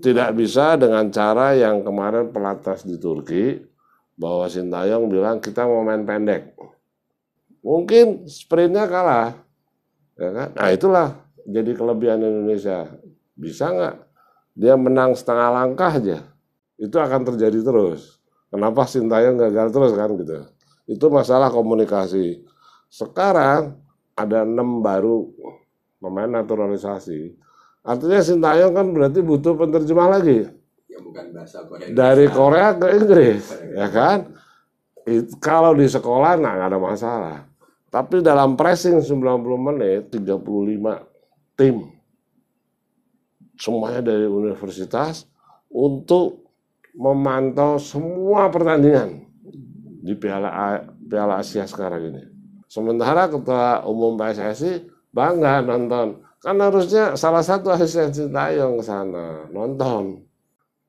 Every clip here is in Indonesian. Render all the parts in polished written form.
tidak bisa dengan cara yang kemarin pelatnas di Turki, bahwa Sintayong bilang kita mau main pendek. Mungkin sprintnya kalah, ya kan? Nah itulah jadi kelebihan Indonesia. Bisa nggak dia menang setengah langkah aja, itu akan terjadi terus. Kenapa Sintayong gagal terus kan gitu? Itu masalah komunikasi. Sekarang ada 6 baru pemain naturalisasi. Artinya Sintayong kan berarti butuh penerjemah lagi. Yang bukan bahasa Korea. Dari Korea ke Inggris, ya kan? Kalau di sekolah nggak ada masalah. Tapi dalam pressing 90 menit, 35 tim. Semuanya dari universitas untuk memantau semua pertandingan di Piala Asia sekarang ini. Sementara Ketua Umum PSSI bangga nonton. Kan harusnya salah satu asisten Sintayong ke sana nonton.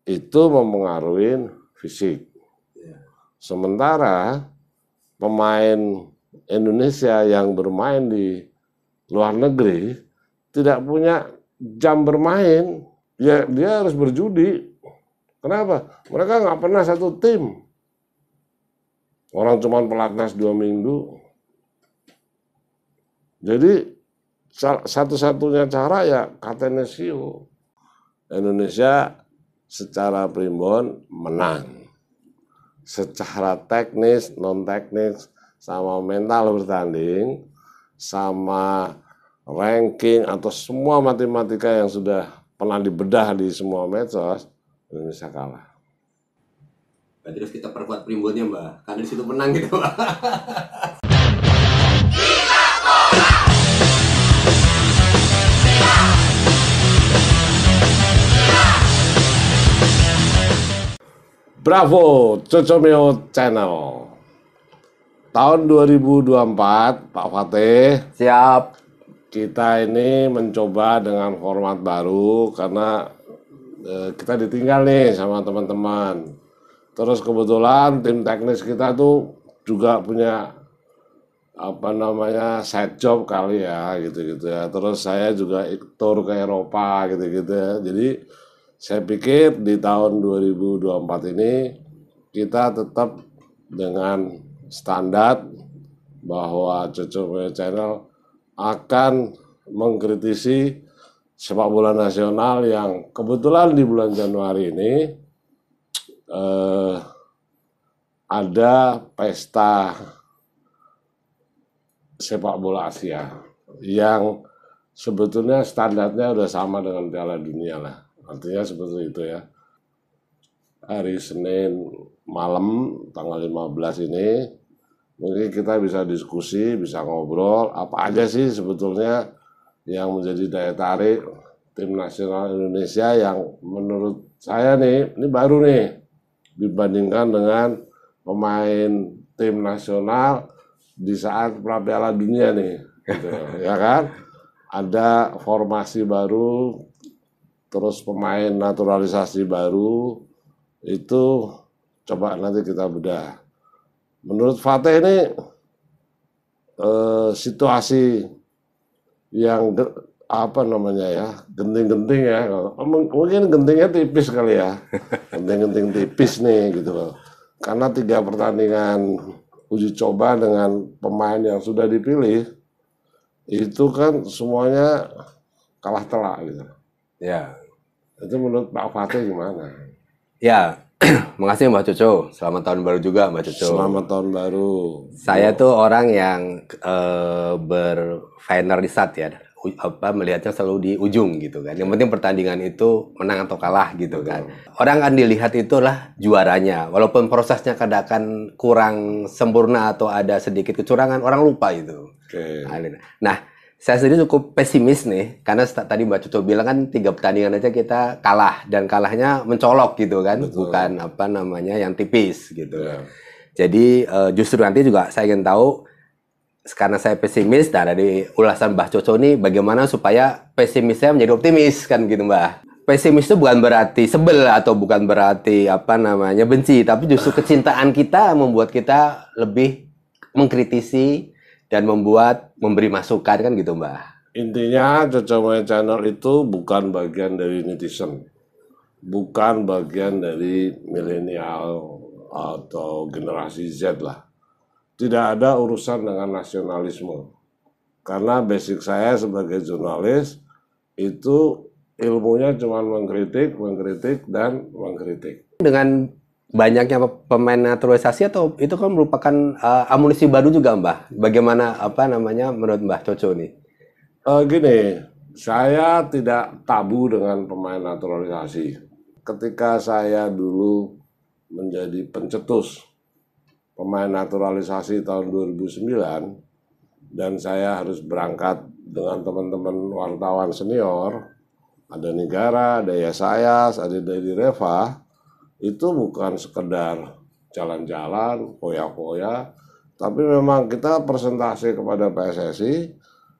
Itu mempengaruhi fisik. Sementara pemain Indonesia yang bermain di luar negeri tidak punya jam bermain, ya dia harus berjudi. Kenapa? Mereka nggak pernah satu tim. Orang cuma pelatnas 2 minggu. Jadi satu-satunya cara ya Catenaccio. Indonesia secara primbon menang. Secara teknis, non teknis, sama mental bertanding, sama ranking atau semua matematika yang sudah pernah dibedah di semua medsos, Indonesia kalah. Berarti terus kita perkuat primbonnya Mbak, karena di situ menang gitu Mbak. Bravo, Cocomeo Channel. Tahun 2024, Pak Fatih. Siap. Kita ini mencoba dengan format baru karena kita ditinggal nih sama teman-teman. Terus kebetulan tim teknis kita tuh juga punya side job kali ya gitu-gitu ya. Terus saya juga tour ke Eropa gitu-gitu ya. Jadi saya pikir di tahun 2024 ini kita tetap dengan standar bahwa Cocomeo Channel akan mengkritisi sepak bola nasional yang kebetulan di bulan Januari ini ada pesta sepak bola Asia yang sebetulnya standarnya udah sama dengan Piala Dunia lah. Artinya seperti itu ya. Hari Senin malam tanggal 15 ini mungkin kita bisa diskusi, bisa ngobrol apa aja sih sebetulnya yang menjadi daya tarik tim nasional Indonesia yang menurut saya nih, ini baru nih dibandingkan dengan pemain tim nasional di saat pra-Piala Dunia nih, gitu, ya kan? Ada formasi baru, terus pemain naturalisasi baru, itu coba nanti kita bedah. Menurut Fatih ini situasi yang genting-genting ya, mungkin gentingnya tipis kali ya, genting-genting tipis nih gitu loh. Karena 3 pertandingan uji coba dengan pemain yang sudah dipilih, itu kan semuanya kalah telak gitu. Ya. Itu menurut Pak Fatih gimana? Ya, makasih Mbak Coco. Selamat tahun baru juga Mbak Coco. Selamat tahun baru. Saya tuh orang yang berfinalisat ya, melihatnya selalu di ujung gitu kan. Yang penting pertandingan itu menang atau kalah gitu kan. Orang kan dilihat itulah juaranya. Walaupun prosesnya kadang kurang sempurna atau ada sedikit kecurangan, orang lupa itu. Oke. Nah, saya sendiri cukup pesimis nih, karena tadi Mbak Cuco bilang kan 3 pertandingan aja kita kalah, dan kalahnya mencolok gitu kan. Betul. Bukan yang tipis gitu. Ya. Jadi justru nanti juga saya ingin tahu, karena saya pesimis, nah dari ulasan Mbak Coco nih bagaimana supaya pesimis saya menjadi optimis kan gitu Mbak. Pesimis itu bukan berarti sebel atau bukan berarti benci, tapi justru kecintaan kita membuat kita lebih mengkritisi dan memberi masukan kan gitu Mbak. Intinya Cocomeo Channel itu bukan bagian dari netizen. bukan bagian dari milenial atau generasi Z lah. Tidak ada urusan dengan nasionalisme. Karena basic saya sebagai jurnalis itu ilmunya cuma mengkritik, dan mengkritik. Dengan banyaknya pemain naturalisasi atau itu kan merupakan amunisi baru juga, Mbah? Bagaimana menurut Mbah Coco nih? Gini, saya tidak tabu dengan pemain naturalisasi. Ketika saya dulu menjadi pencetus pemain naturalisasi tahun 2009 dan saya harus berangkat dengan teman-teman wartawan senior, ada Negara, ada Yesayas, ada Dedi Reva, itu bukan sekedar jalan-jalan, foya-foya, tapi memang kita presentasi kepada PSSI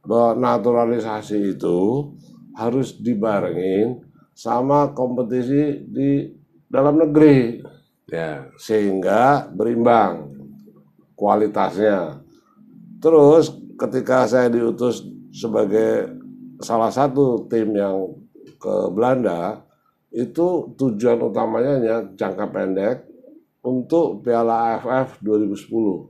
bahwa naturalisasi itu harus dibarengin sama kompetisi di dalam negeri, Ya. sehingga berimbang kualitasnya. Terus ketika saya diutus sebagai salah satu tim yang ke Belanda, itu tujuan utamanya jangka pendek untuk Piala AFF 2010.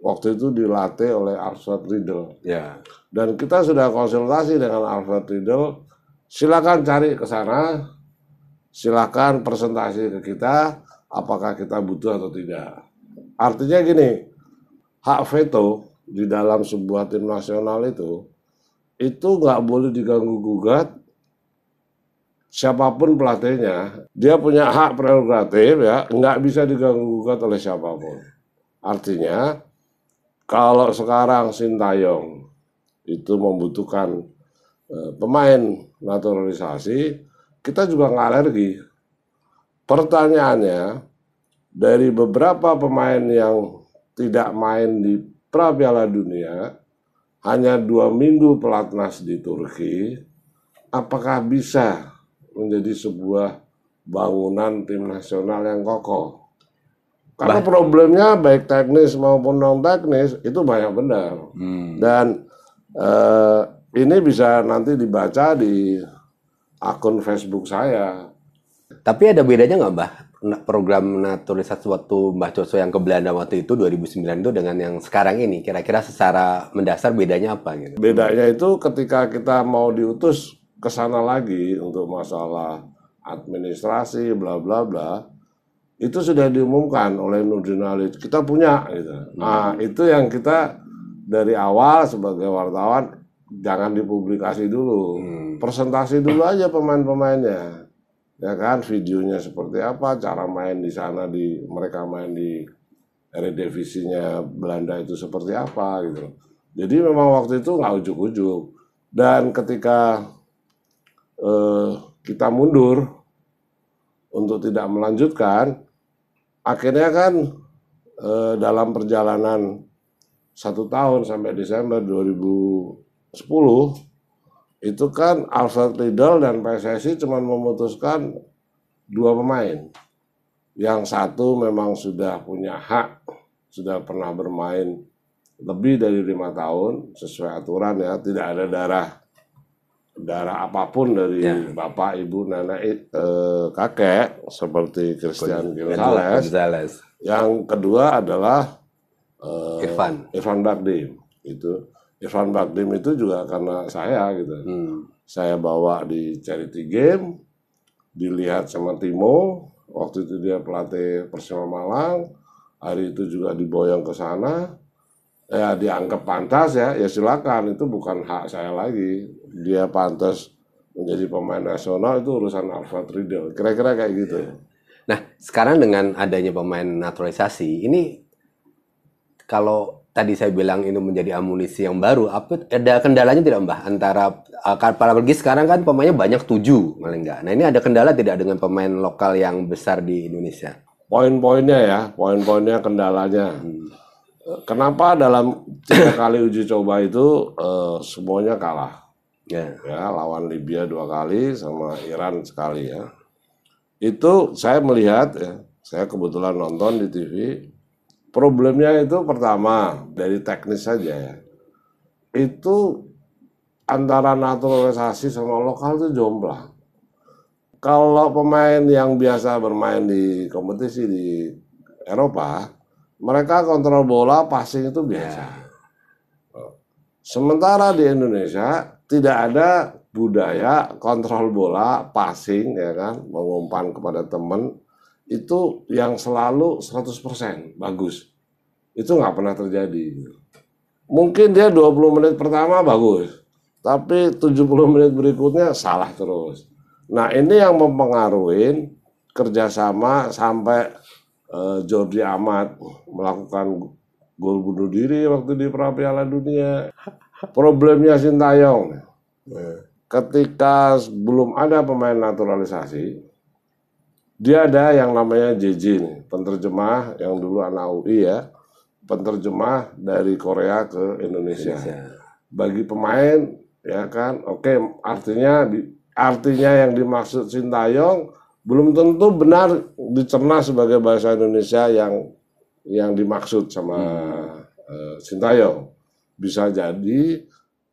Waktu itu dilatih oleh Alfred Riedel. Ya. Dan kita sudah konsultasi dengan Alfred Riedel, silakan cari ke sana, silakan presentasi ke kita, apakah kita butuh atau tidak. Artinya gini, hak veto di dalam sebuah tim nasional itu nggak boleh diganggu-gugat. Siapapun pelatihnya, dia punya hak prerogatif ya, nggak bisa diganggu-gugat oleh siapapun. Artinya, kalau sekarang Sintayong itu membutuhkan pemain naturalisasi, kita juga nggak alergi. Pertanyaannya, dari beberapa pemain yang tidak main di pra Piala Dunia, hanya 2 minggu pelatnas di Turki, apakah bisa menjadi sebuah bangunan tim nasional yang kokoh? Karena problemnya baik teknis maupun non teknis itu banyak benar. Dan ini bisa nanti dibaca di akun Facebook saya. Tapi ada bedanya nggak, Mbah, program naturalisasi waktu Mbah Coco yang ke Belanda waktu itu 2009 itu dengan yang sekarang ini? Kira-kira secara mendasar bedanya apa gitu? Bedanya itu ketika kita mau diutus ke sana lagi untuk masalah administrasi bla bla bla, itu sudah diumumkan oleh Nurdin Halid, kita punya gitu. Nah, itu yang kita dari awal sebagai wartawan jangan dipublikasi dulu. Presentasi dulu aja pemain-pemainnya. Ya kan, videonya seperti apa, cara main di sana, mereka main di Eredivisie-nya Belanda itu seperti apa gitu. Jadi memang waktu itu nggak ujuk-ujuk. Dan ketika kita mundur untuk tidak melanjutkan, akhirnya kan dalam perjalanan 1 tahun sampai Desember 2010, itu kan Alfred Riedel dan PSSI cuma memutuskan 2 pemain. Yang satu memang sudah punya hak, sudah pernah bermain lebih dari 5 tahun sesuai aturan ya, tidak ada darah apapun dari bapak, ibu, nenek, kakek seperti Christian Gonzalez. Yang kedua adalah Irfan Bahdim. Irfan Bahdim itu juga karena saya gitu. Saya bawa di charity game, dilihat sama Timo. Waktu itu dia pelatih Persema Malang. Hari itu juga diboyong ke sana. Ya dianggap pantas ya silakan, itu bukan hak saya lagi. Dia pantas menjadi pemain nasional itu urusan Alfred Riedel. Kira-kira kayak gitu. Nah, sekarang dengan adanya pemain naturalisasi, ini kalau tadi saya bilang ini menjadi amunisi yang baru, ada kendalanya tidak, Mbah? Antara apalagi sekarang kan pemainnya banyak 7 paling enggak. Nah, ini ada kendala tidak dengan pemain lokal yang besar di Indonesia? Poin-poinnya kendalanya. Kenapa dalam 3 kali uji coba itu semuanya kalah? Ya, lawan Libya 2 kali sama Iran sekali ya. Itu saya melihat ya, saya kebetulan nonton di TV. Problemnya itu pertama dari teknis saja ya. Itu antara naturalisasi sama lokal itu jomplang. kalau pemain yang biasa bermain di kompetisi di Eropa, mereka kontrol bola, passing itu biasa. Sementara di Indonesia tidak ada budaya kontrol bola, passing, ya kan, mengumpan kepada teman, itu yang selalu 100% bagus. Itu nggak pernah terjadi. Mungkin dia 20 menit pertama bagus, tapi 70 menit berikutnya salah terus. Nah, ini yang mempengaruhi kerjasama sampai Jordi Amat melakukan gol bunuh diri waktu di Piala Dunia. Problemnya Sintayong, ketika belum ada pemain naturalisasi, dia ada yang namanya JJ nih, penerjemah yang dulu anak UI ya, penerjemah dari Korea ke Indonesia. Bagi pemain ya kan, oke, artinya yang dimaksud Sintayong belum tentu benar dicerna sebagai bahasa Indonesia yang dimaksud sama Sintayong. Bisa jadi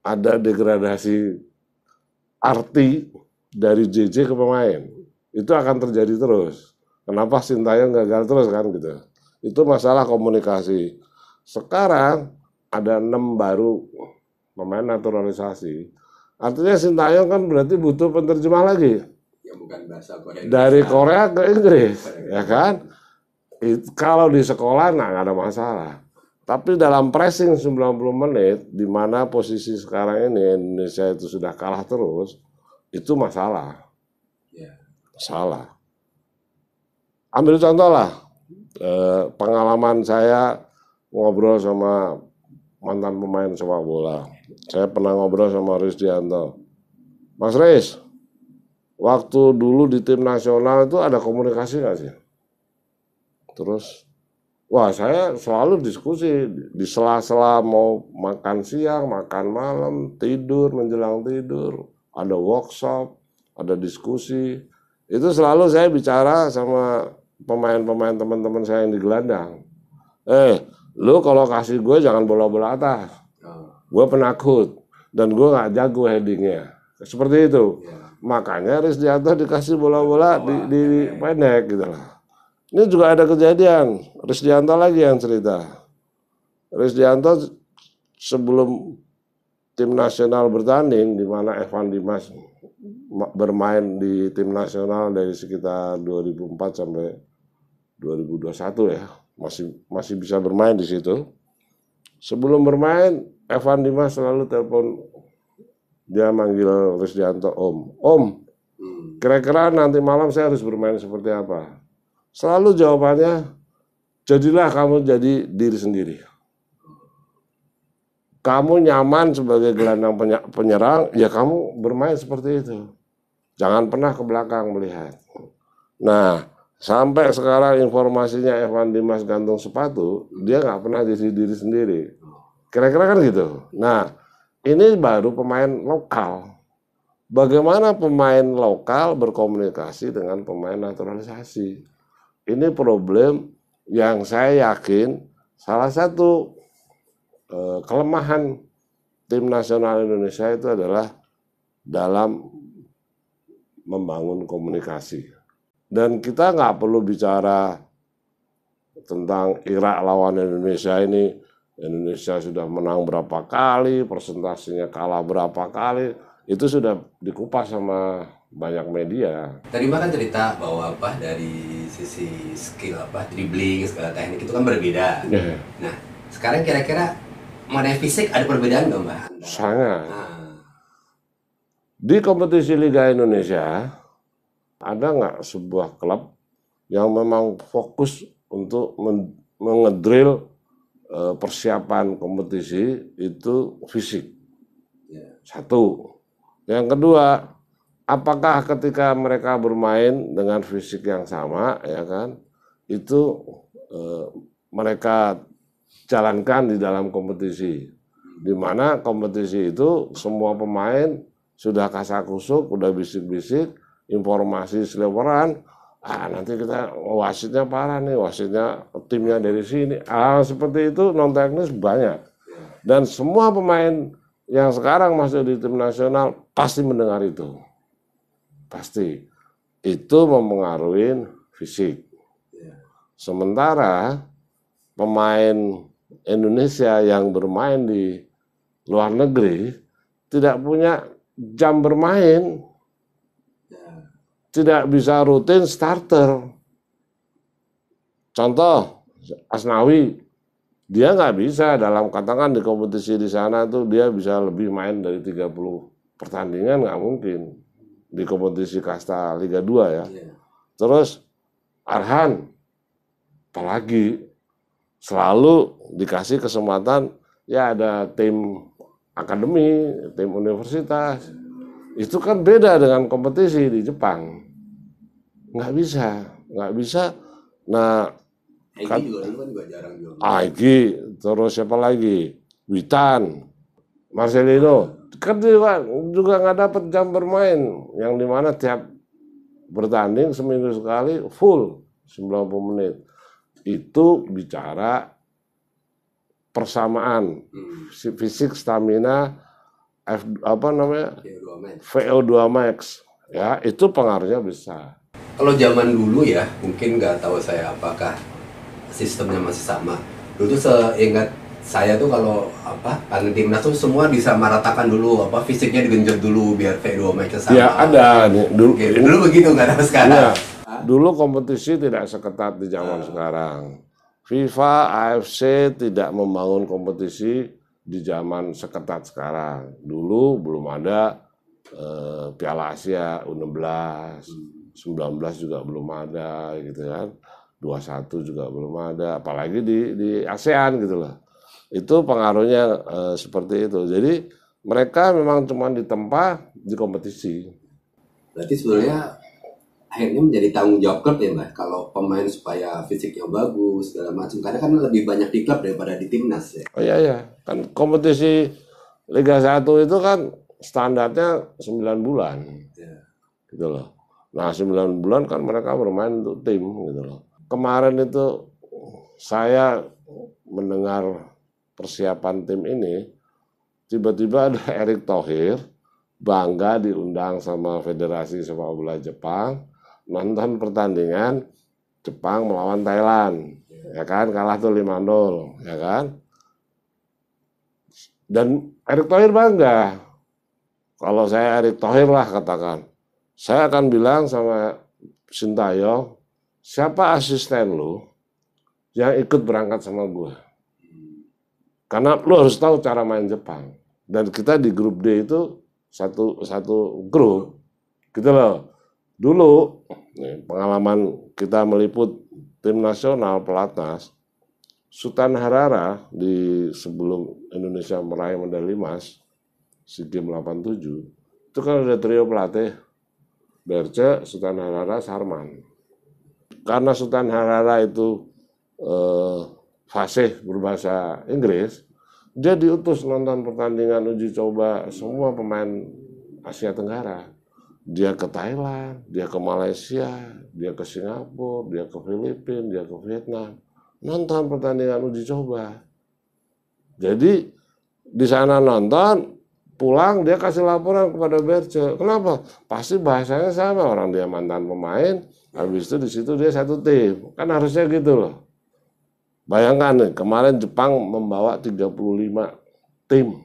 ada degradasi arti dari JJ ke pemain. Itu akan terjadi terus. Kenapa Sintayong gagal terus kan gitu. Itu masalah komunikasi. Sekarang ada 6 baru pemain naturalisasi. Artinya Sintayong kan berarti butuh penerjemah lagi. Yang bukan bahasa Korea. Dari Korea ke Inggris, ya kan? Kalau di sekolah nggak ada masalah. Tapi dalam pressing 90 menit, di mana posisi sekarang ini Indonesia itu sudah kalah terus, itu masalah. Salah. Ambil contoh lah, pengalaman saya ngobrol sama mantan pemain sepak bola. Saya pernah ngobrol sama Risdianto. Mas Riz, waktu dulu di tim nasional itu ada komunikasi nggak sih? Terus, wah saya selalu diskusi di sela-sela mau makan siang, makan malam, tidur, menjelang tidur, ada workshop, ada diskusi. Itu selalu saya bicara sama pemain-pemain teman-teman saya yang di gelandang. Lu kalau kasih gue jangan bola-bola atas. Gue penakut dan gue nggak jago headingnya. Seperti itu. Makanya Risdianto dikasih bola-bola di pendek gitu lah. Ini juga ada kejadian. Risdianto lagi yang cerita. Risdianto sebelum tim nasional bertanding, di mana Evan Dimas bermain di tim nasional dari sekitar 2004 sampai 2021 ya, masih bisa bermain di situ. Sebelum bermain, Evan Dimas selalu telepon, dia manggil Risdianto Om, kira-kira nanti malam saya harus bermain seperti apa? Selalu jawabannya, jadilah kamu jadi diri sendiri. Kamu nyaman sebagai gelandang penyerang, ya kamu bermain seperti itu. Jangan pernah ke belakang melihat. Nah, sampai sekarang informasinya Evan Dimas gantung sepatu, dia nggak pernah jadi diri sendiri. Kira-kira kan gitu. Nah, ini baru pemain lokal. Bagaimana pemain lokal berkomunikasi dengan pemain naturalisasi? Ini problem yang saya yakin salah satu kelemahan tim nasional Indonesia itu adalah dalam membangun komunikasi. Dan kita nggak perlu bicara tentang Irak lawan Indonesia ini. Indonesia sudah menang berapa kali, persentasinya kalah berapa kali. Itu sudah dikupas sama banyak media. Tadi Mbak kan cerita bahwa dari sisi skill dribbling, segala teknik itu kan berbeda. Nah, sekarang kira-kira mengenai fisik ada perbedaan nggak Mbak? Sangat. Di kompetisi Liga Indonesia, ada nggak sebuah klub yang memang fokus untuk mengedrill persiapan kompetisi itu fisik? Satu. Yang kedua, apakah ketika mereka bermain dengan fisik yang sama, ya kan, itu mereka jalankan di dalam kompetisi, di mana kompetisi itu semua pemain sudah kasak-kusuk, udah bisik-bisik, informasi seliweran, nanti kita wasitnya parah nih, wasitnya timnya dari sini, seperti itu non teknis banyak, dan semua pemain yang sekarang masuk di tim nasional pasti mendengar itu, pasti. itu mempengaruhi fisik. Sementara pemain Indonesia yang bermain di luar negeri tidak punya jam bermain, tidak bisa rutin starter. Contoh, Asnawi, dia nggak bisa dalam katakan di kompetisi di sana tuh dia bisa lebih main dari 30 pertandingan, nggak mungkin di kompetisi kasta Liga 2 ya. Terus Arhan, apalagi selalu dikasih kesempatan, ya ada tim akademi, tim universitas. Itu kan beda dengan kompetisi di Jepang. Nggak bisa. Nah, Aiki juga dulu kan juga jarang juga. Aiki, terus siapa lagi? Witan, Marcelino, kan juga nggak dapat jam bermain, yang dimana tiap bertanding seminggu sekali full 90 menit. Itu bicara persamaan fisik, stamina, VO2 max, ya itu pengaruhnya besar. Kalau zaman dulu ya, mungkin nggak tahu saya apakah sistemnya masih sama. Dulu seingat saya tuh kalau tanding timnas tuh semua disamaratakan dulu, fisiknya digenjot dulu biar V2 max sama. Ya ada nih dulu begitu, nggak tahu sekarang. Ya, dulu kompetisi tidak seketat di zaman sekarang. FIFA, AFC tidak membangun kompetisi di zaman seketat sekarang. Dulu belum ada Piala Asia U16, 19 juga belum ada gitu kan. 21 juga belum ada, apalagi di ASEAN gitu loh. Itu pengaruhnya seperti itu. Jadi mereka memang cuma ditempa di kompetisi. Berarti sebenarnya akhirnya menjadi tanggung jawab klub ya Mbak, kalau pemain supaya fisiknya bagus segala macam, karena kan lebih banyak di klub daripada di timnas ya. Oh iya, kan kompetisi Liga 1 itu kan standarnya 9 bulan, gitu loh. Nah 9 bulan kan mereka bermain untuk tim gitu loh. Kemarin itu saya mendengar persiapan tim ini, tiba-tiba ada Erick Thohir bangga diundang sama Federasi Sepak Bola Jepang nonton pertandingan Jepang melawan Thailand, ya kan, kalah tuh 5-0, ya kan. Dan Erick Thohir bangga. Kalau saya Erick Thohir lah katakan, saya akan bilang sama Sintayong, siapa asisten lu yang ikut berangkat sama gue? Karena lu harus tahu cara main Jepang. Dan kita di grup D itu satu grup, gitu loh. Dulu nih, pengalaman kita meliput tim nasional pelatnas, Sultan Harara sebelum Indonesia meraih medali emas SEA Games 87, itu kan ada trio pelatih, Berce, Sultan Harara, Sarman. Karena Sultan Harara itu fasih berbahasa Inggris, dia diutus nonton pertandingan uji coba semua pemain Asia Tenggara. Dia ke Thailand, dia ke Malaysia, dia ke Singapura, dia ke Filipina, dia ke Vietnam, nonton pertandingan uji coba. Jadi di sana nonton, pulang dia kasih laporan kepada Berce. Kenapa? Pasti bahasanya sama, orang dia mantan pemain. Habis itu di situ dia satu tim. Kan harusnya gitu loh. Bayangkan nih, kemarin Jepang membawa 35 tim.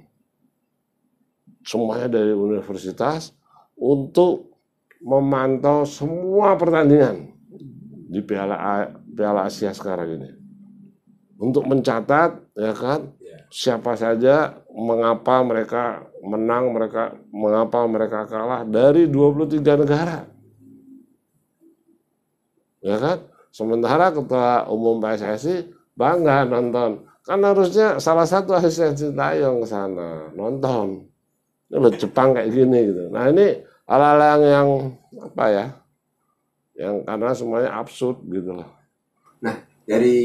Semuanya dari universitas untuk memantau semua pertandingan di Piala Asia sekarang ini. Untuk mencatat, ya kan, siapa saja, mengapa mereka menang, mengapa mereka kalah dari 23 negara. Ya kan? Sementara Ketua Umum PSSI bangga nonton. Kan harusnya salah satu asisten Sintayong ke sana nonton. Ini loh Jepang kayak gini gitu. Nah ini hal-hal yang apa ya? Yang karena semuanya absurd gitu loh. Nah, dari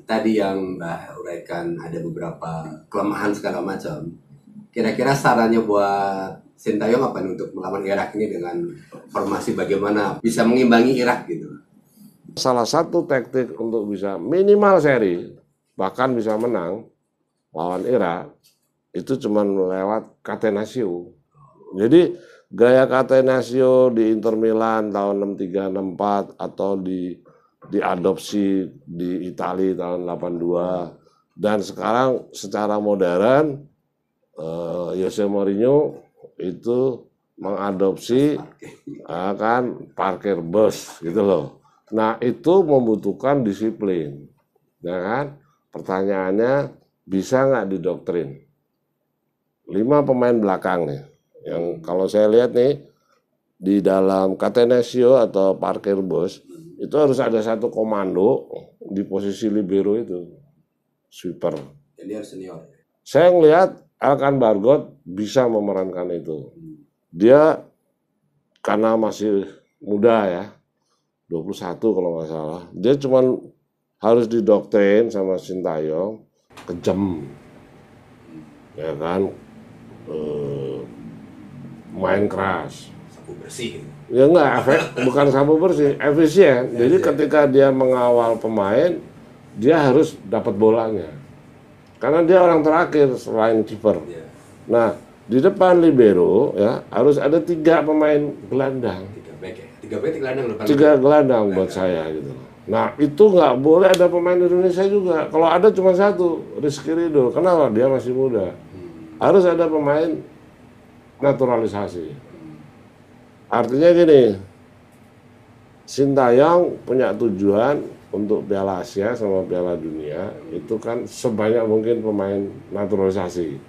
tadi yang Mbak uraikan ada beberapa kelemahan segala macam. Kira-kira sarannya buat Sintayong apa nih untuk melawan Irak ini dengan formasi bagaimana bisa mengimbangi Irak gitu? Salah satu taktik untuk bisa minimal seri, bahkan bisa menang lawan Irak, itu cuma lewat Catenaccio. Jadi gaya Catenaccio di Inter Milan tahun 63 64 atau diadopsi di Italia tahun 82 dan sekarang secara modern Jose Mourinho itu mengadopsi kan parkir bus gitu loh. Nah, itu membutuhkan disiplin. Ya kan? Pertanyaannya bisa nggak didoktrin? 5 pemain belakang nih. Yang kalau saya lihat nih di dalam Catenaccio atau parkir bus itu harus ada satu komando di posisi libero itu. Sweeper. Jadi harus senior. Saya ngelihat Alkan Bargot bisa memerankan itu. Dia karena masih muda ya, 21 kalau nggak salah. Dia cuman harus didoktrin sama Sintayong, kejam, ya kan, main keras. Sapu bersih. Ya enggak, bukan sapu bersih, efisien. Jadi ketika dia mengawal pemain, dia harus dapat bolanya. Karena dia orang terakhir selain kiper. Nah, di depan libero ya harus ada 3 pemain gelandang. 3 back ya. 3 back 3 gelandang depan. 3 gelandang buat saya gitu. Nah, itu nggak boleh ada pemain Indonesia juga. Kalau ada cuma 1, Rizky Ridho. Kenapa? Dia masih muda. Harus ada pemain naturalisasi. Artinya gini, Sintayong punya tujuan untuk Piala Asia sama Piala Dunia itu kan sebanyak mungkin pemain naturalisasi.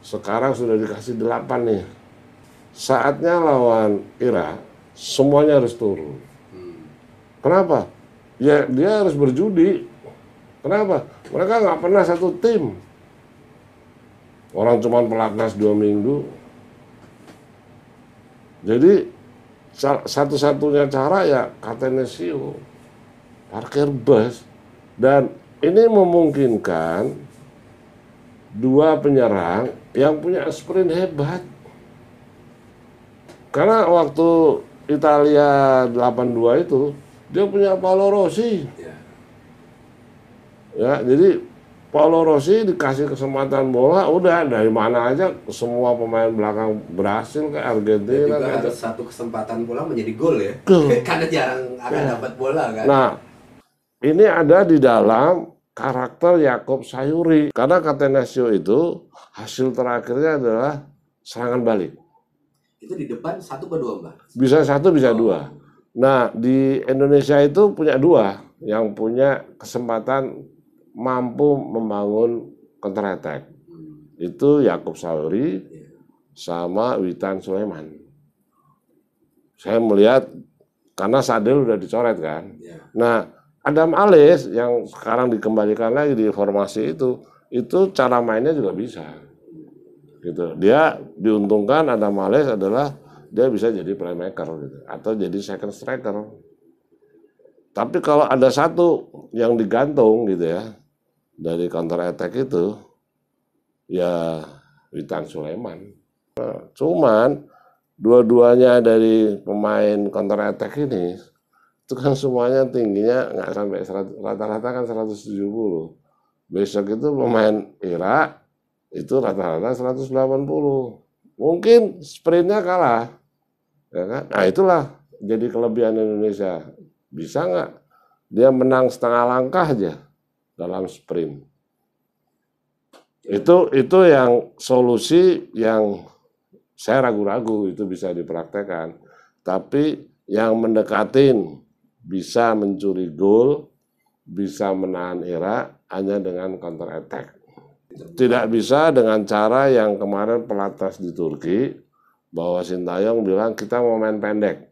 Sekarang sudah dikasih 8 nih. Saatnya lawan Irak, semuanya harus turun. Kenapa? Ya dia harus berjudi. Kenapa? Mereka nggak pernah satu tim. Orang cuma pelatnas 2 minggu. Jadi satu-satunya cara ya Catenaccio, parkir bus, dan ini memungkinkan 2 penyerang yang punya sprint hebat. Karena waktu Italia 82 itu dia punya Paolo Rossi. Ya, jadi Paolo Rossi dikasih kesempatan bola, udah dari mana aja semua pemain belakang berhasil ke Argentina. Dan juga harus satu kesempatan bola menjadi gol ya. Karena jarang akan dapat bola kan. Nah, ini ada di dalam karakter Yakob Sayuri. Karena Catenaccio itu hasil terakhirnya adalah serangan balik. Itu di depan 1 ke 2, Mbak? Bisa 1, bisa 2. Nah, di Indonesia itu punya 2 yang punya kesempatan mampu membangun counter attack. Itu Yakob Sayuri sama Witan Sulaiman. Saya melihat karena Sadil udah dicoret kan. Nah, Adam Ales yang sekarang dikembalikan lagi di formasi itu cara mainnya juga bisa. Gitu. Dia diuntungkan Adam Ales adalah dia bisa jadi playmaker gitu, atau jadi second striker. Tapi kalau ada satu yang digantung gitu ya dari counter attack itu ya Witan Sulaiman. Nah, cuman dua-duanya dari pemain counter attack ini itu kan semuanya tingginya nggak sampai 100, rata-rata kan 170. Besok itu pemain Irak itu rata-rata 180. Mungkin sprintnya kalah. Ya kan? Nah itulah jadi kelebihan Indonesia. Bisa nggak dia menang setengah langkah aja dalam sprint. Itu yang solusi yang saya ragu-ragu itu bisa dipraktekkan. Tapi yang mendekatin bisa mencuri gol, bisa menahan Irak hanya dengan counter attack. Tidak bisa dengan cara yang kemarin pelatnas di Turki bahwa Sintayong bilang kita mau main pendek.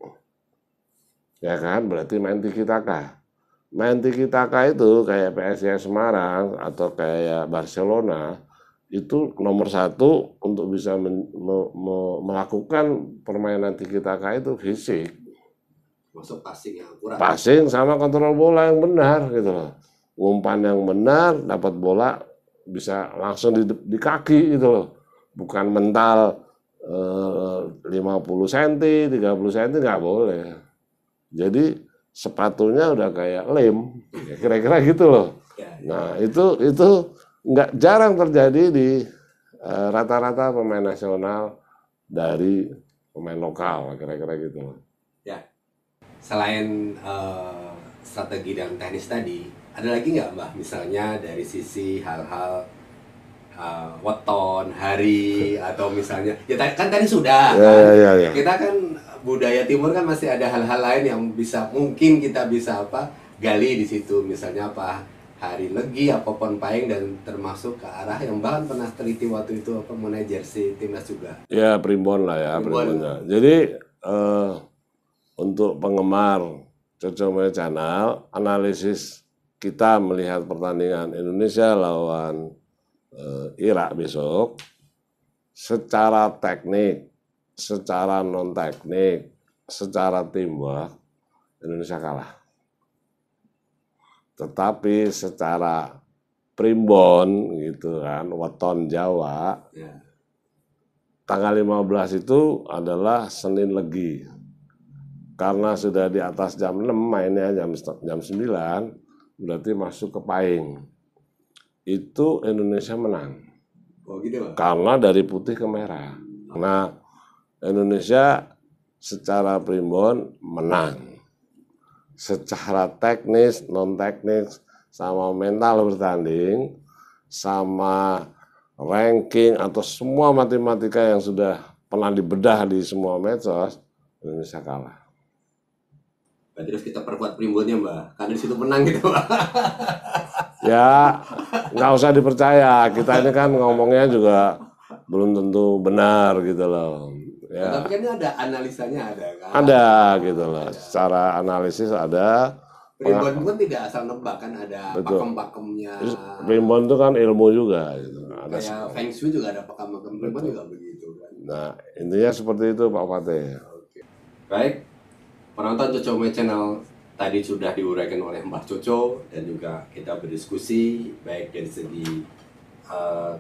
Ya kan, berarti main tiki-taka. Main tiki-taka itu kayak PSIS Semarang atau kayak Barcelona itu nomor 1 untuk bisa melakukan permainan tiki-taka itu fisik. Masuk passing yang akurat. Passing sama kontrol bola yang benar gitu loh. Umpan yang benar, dapat bola bisa langsung di kaki gitu loh. Bukan mental 50 cm, 30 cm nggak boleh. Jadi sepatunya udah kayak lem, kira-kira gitu loh. Nah itu nggak jarang terjadi di rata-rata pemain nasional dari pemain lokal kira-kira gitu. Ya, selain strategi dan teknis tadi, ada lagi nggak Mbah? Misalnya dari sisi hal-hal weton, hari, atau misalnya, ya kan tadi sudah Ya, kan? ya. Kita kan budaya timur kan masih ada hal-hal lain yang mungkin kita bisa gali di situ, misalnya hari legi, pon paing, dan termasuk ke arah yang bahkan pernah teliti waktu itu mengenai jersey timnas juga. Ya, primbon lah ya, primbonnya. Jadi untuk penggemar Coco Channel, analisis kita melihat pertandingan Indonesia lawan Irak besok, secara teknik, secara non teknik, secara teamwork, Indonesia kalah. Tetapi secara primbon gitu kan, weton Jawa, tanggal 15 itu adalah Senin Legi. Karena sudah di atas jam 6 mainnya jam 9, berarti masuk ke paing. Itu Indonesia menang. Oh gitu Pak? Karena dari putih ke merah. Nah, Indonesia secara primbon menang. Secara teknis, non teknis, sama mental bertanding, sama ranking atau semua matematika yang sudah pernah dibedah di semua medsos, Indonesia kalah. Berarti harus kita perkuat primbonnya Mbak, karena di situ menang gitu Mbak. Ya, nggak usah dipercaya. Kita ini kan ngomongnya juga belum tentu benar gitu loh. Ya. Tapi kan ini ada analisanya ada kan? Ada gitu loh. Secara analisis ada. Primbon pun tidak asal nebak kan, ada Betul. pakem-pakemnya. Primbon itu kan ilmu juga. Gitu. Ada Kayak Feng Shui juga ada pakem-pakem primbon juga begitu kan. Nah, intinya seperti itu Pak Fatih. Oke. Baik, penonton Coco Channel, tadi sudah diuraikan oleh Mbah Coco dan juga kita berdiskusi baik dari segi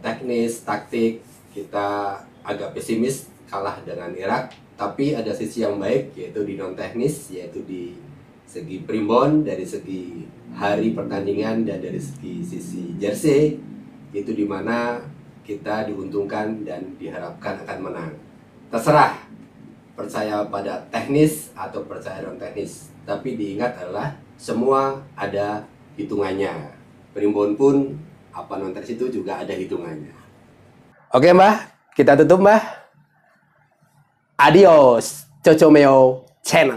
teknis, taktik. Kita agak pesimis kalah dengan Irak, tapi ada sisi yang baik yaitu di non teknis, yaitu di segi primbon, dari segi hari pertandingan, dan dari sisi jersey, itu dimana kita diuntungkan dan diharapkan akan menang. Terserah percaya pada teknis atau percaya non teknis, tapi diingat adalah semua ada hitungannya. Primbon pun non teknis itu juga ada hitungannya. Oke Mbah, kita tutup Mbah. Adios, Coco Channel.